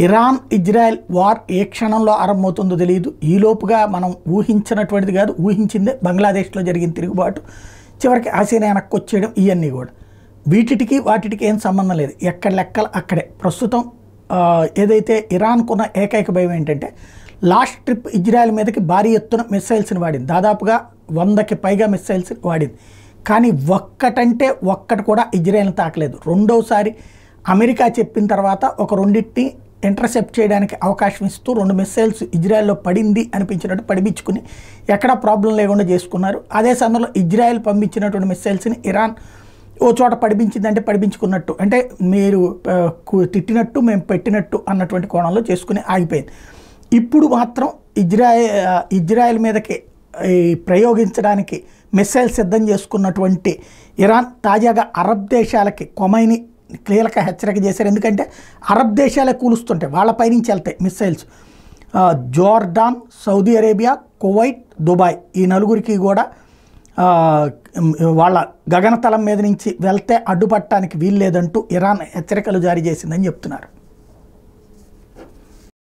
Iran Israel war ఏ క్షణంలో ఆరంభమవుతుందో తెలియదు. ఈలోపుగా మనం ఊహించినటువంటిది కాదు, ఊహించిందే బంగ్లాదేశ్లో జరిగిన తిరుగుబాటు, చివరికి ఆసియా వెనక్కి వచ్చేయడం, ఇవన్నీ కూడా వీటికి వాటికి ఏం సంబంధం లేదు. ఎక్కడ లెక్కలు అక్కడే. ప్రస్తుతం ఏదైతే ఇరాన్కున్న ఏకైక భయం ఏంటంటే లాస్ట్ ట్రిప్ ఇజ్రాయెల్ మీదకి భారీ ఎత్తున మిస్సైల్స్ని వాడింది. దాదాపుగా 100కి పైగా మిస్సైల్స్ వాడింది. కానీ ఒక్కటి కూడా ఇజ్రాయెల్ని తాకలేదు. రెండోసారి అమెరికా చెప్పిన తర్వాత ఒక రెండింటిని ఇంటర్సెప్ట్ చేయడానికి అవకాశం ఇస్తూ 2 మిస్సైల్స్ ఇజ్రాయెల్లో పడింది అనిపించినట్టు పడిపించుకుని ఎక్కడా ప్రాబ్లం లేకుండా చేసుకున్నారు. అదే సమయంలో ఇజ్రాయెల్ పంపించినటువంటి మిస్సైల్స్ని ఇరాన్ ఓ చోట పడిపించిందంటే పడిపించుకున్నట్టు, అంటే మీరు తిట్టినట్టు మేము పెట్టినట్టు అన్నటువంటి కోణంలో చేసుకుని ఆగిపోయింది. ఇప్పుడు మాత్రం ఇజ్రాయెల్ మీదకి ప్రయోగించడానికి మిస్సైల్ సిద్ధం చేసుకున్నటువంటి ఇరాన్ తాజాగా అరబ్ దేశాలకి కొమైని క్లియర్గా హెచ్చరిక చేశారు. ఎందుకంటే అరబ్ దేశాలే కూలుస్తుంటాయి, వాళ్ళపై నుంచి వెళ్తాయి missiles. Jordan, Saudi Arabia, Kuwait, Dubai, ఈ నలుగురికి కూడా వాళ్ళ గగనతలం మీద నుంచి వెళ్తే అడ్డుపట్టడానికి వీల్లేదంటూ ఇరాన్ హెచ్చరికలు జారీ చేసిందని చెప్తున్నారు.